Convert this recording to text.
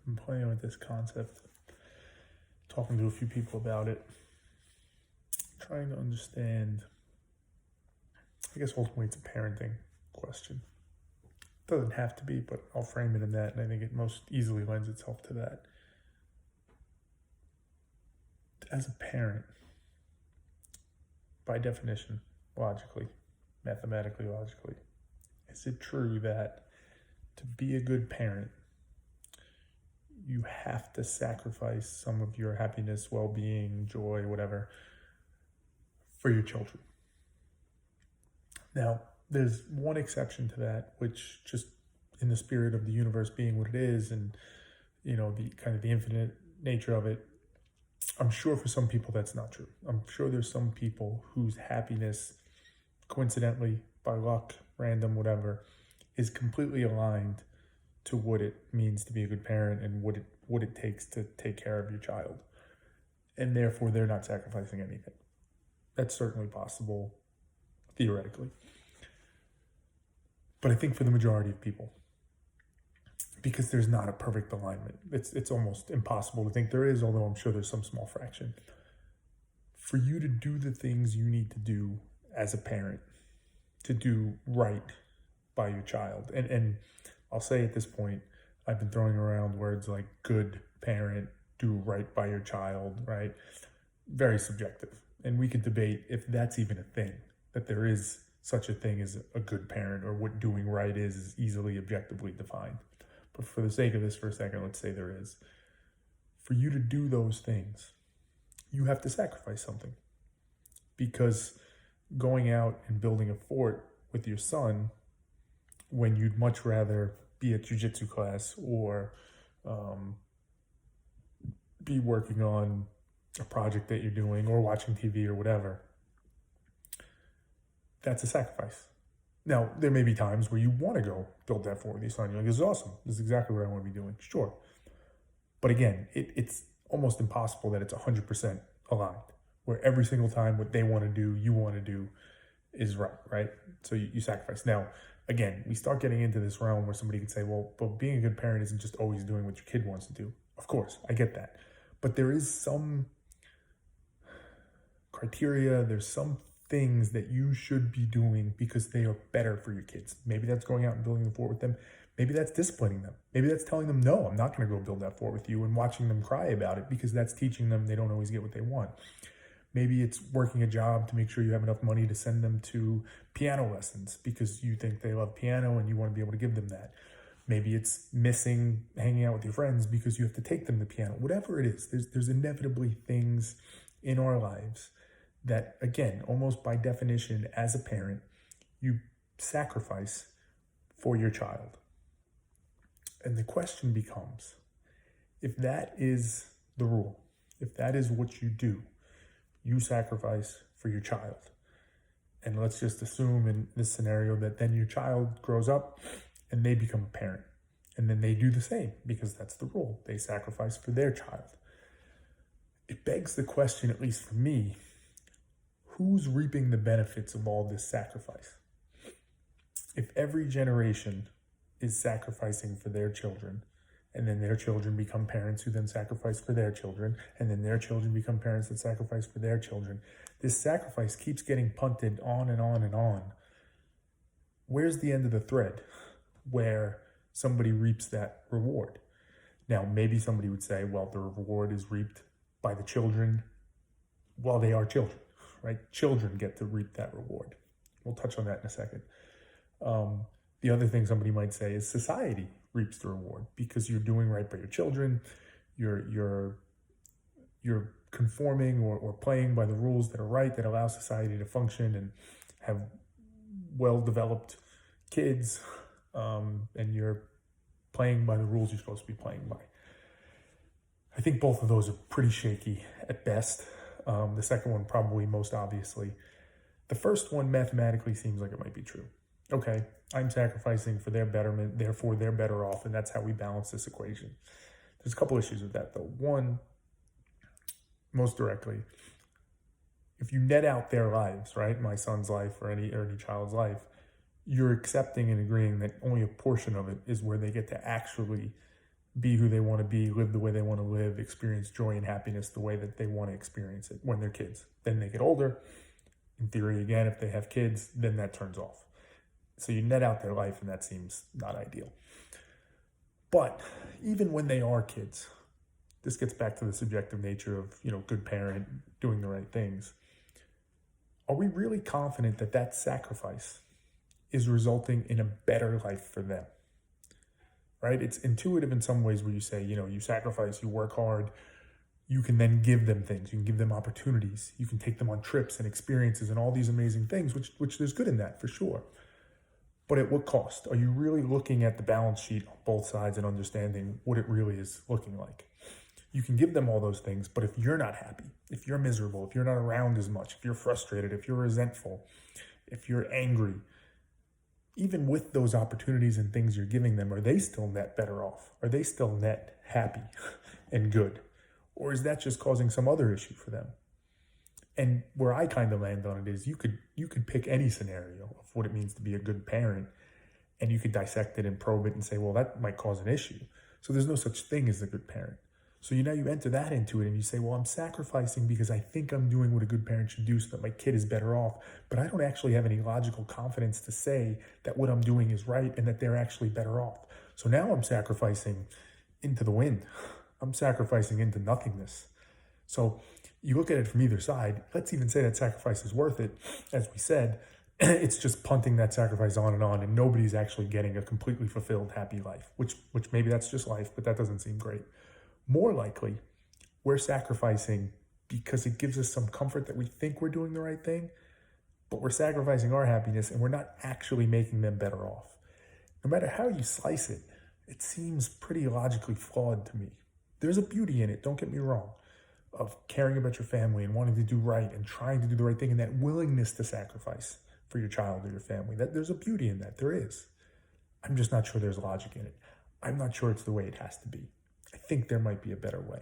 I'm playing with this concept, talking to a few people about it, trying to understand. I guess ultimately it's a parenting question. It doesn't have to be, but I'll frame it in that, and I think it most easily lends itself to that. As a parent, by definition, logically, mathematically, logically, is it true that to be a good parent, you have to sacrifice some of your happiness, well-being, joy, whatever, for your children? Now, there's one exception to that, which, just in the spirit of the universe being what it is, and the kind of the infinite nature of it, I'm sure for some people that's not true. I'm sure there's some people whose happiness, coincidentally, by luck, random, whatever, is completely aligned to what it means to be a good parent and what it takes to take care of your child. And therefore, they're not sacrificing anything. That's certainly possible, theoretically. But I think for the majority of people, because there's not a perfect alignment, it's almost impossible to think there is, although I'm sure there's some small fraction. For you to do the things you need to do as a parent, to do right by your child, and I'll say at this point, I've been throwing around words like good parent, do right by your child, right? Very subjective. And we could debate if that's even a thing, that there is such a thing as a good parent, or what doing right is easily objectively defined. But for the sake of this for a second, let's say there is. For you to do those things, you have to sacrifice something. Because going out and building a fort with your son, when you'd much rather be at jiu-jitsu class or be working on a project that you're doing or watching TV or whatever, that's a sacrifice. Now, there may be times where you want to go build that fort with your son. You're like, this is awesome. This is exactly what I want to be doing. Sure. But again, it's almost impossible that it's 100% aligned, where every single time what they want to do, you want to do is right? So you sacrifice. Now, again, we start getting into this realm where somebody could say, well, but being a good parent isn't just always doing what your kid wants to do. Of course, I get that. But there is some criteria, there's some things that you should be doing because they are better for your kids. Maybe that's going out and building the fort with them. Maybe that's disciplining them. Maybe that's telling them, no, I'm not going to go build that fort with you, and watching them cry about it, because that's teaching them they don't always get what they want. Maybe it's working a job to make sure you have enough money to send them to piano lessons because you think they love piano and you want to be able to give them that. Maybe it's missing hanging out with your friends because you have to take them to piano. Whatever it is, there's inevitably things in our lives that, again, almost by definition, as a parent, you sacrifice for your child. And the question becomes, if that is the rule, if that is what you do, you sacrifice for your child. And let's just assume in this scenario that then your child grows up and they become a parent. And then they do the same because that's the rule. They sacrifice for their child. It begs the question, at least for me, who's reaping the benefits of all this sacrifice? If every generation is sacrificing for their children, and then their children become parents who then sacrifice for their children, and then their children become parents that sacrifice for their children, this sacrifice keeps getting punted on and on and on. Where's the end of the thread where somebody reaps that reward? Now, maybe somebody would say, well, the reward is reaped by the children while they are children, right? Children get to reap that reward. We'll touch on that in a second. The other thing somebody might say is society reaps the reward because you're doing right by your children. You're conforming or playing by the rules that are right, that allow society to function and have well-developed kids, and you're playing by the rules you're supposed to be playing by. I think both of those are pretty shaky at best. The second one probably most obviously. The first one mathematically seems like it might be true. Okay, I'm sacrificing for their betterment, therefore they're better off, and that's how we balance this equation. There's a couple issues with that, though. One, most directly, if you net out their lives, right, my son's life or any child's life, you're accepting and agreeing that only a portion of it is where they get to actually be who they want to be, live the way they want to live, experience joy and happiness the way that they want to experience it when they're kids. Then they get older. In theory, again, if they have kids, then that turns off. So you net out their life, and that seems not ideal. But even when they are kids, this gets back to the subjective nature of, good parent, doing the right things. Are we really confident that that sacrifice is resulting in a better life for them? Right? It's intuitive in some ways where you say, you sacrifice, you work hard, you can then give them things, you can give them opportunities, you can take them on trips and experiences and all these amazing things, which there's good in that for sure. But at what cost? Are you really looking at the balance sheet on both sides and understanding what it really is looking like? You can give them all those things, but if you're not happy, if you're miserable, if you're not around as much, if you're frustrated, if you're resentful, if you're angry, even with those opportunities and things you're giving them, are they still net better off? Are they still net happy and good? Or is that just causing some other issue for them? And where I kind of land on it is you could pick any scenario of what it means to be a good parent, and you could dissect it and probe it and say, well, that might cause an issue. So there's no such thing as a good parent. So you enter that into it and you say, well, I'm sacrificing because I think I'm doing what a good parent should do so that my kid is better off. But I don't actually have any logical confidence to say that what I'm doing is right and that they're actually better off. So now I'm sacrificing into the wind. I'm sacrificing into nothingness. So you look at it from either side. Let's even say that sacrifice is worth it. As we said, it's just punting that sacrifice on, and nobody's actually getting a completely fulfilled, happy life, which maybe that's just life, but that doesn't seem great. More likely, we're sacrificing because it gives us some comfort that we think we're doing the right thing, but we're sacrificing our happiness and we're not actually making them better off. No matter how you slice it, it seems pretty logically flawed to me. There's a beauty in it, don't get me wrong, of caring about your family and wanting to do right and trying to do the right thing and that willingness to sacrifice for your child or your family. That there's a beauty in that. There is. I'm just not sure there's logic in it. I'm not sure it's the way it has to be. I think there might be a better way.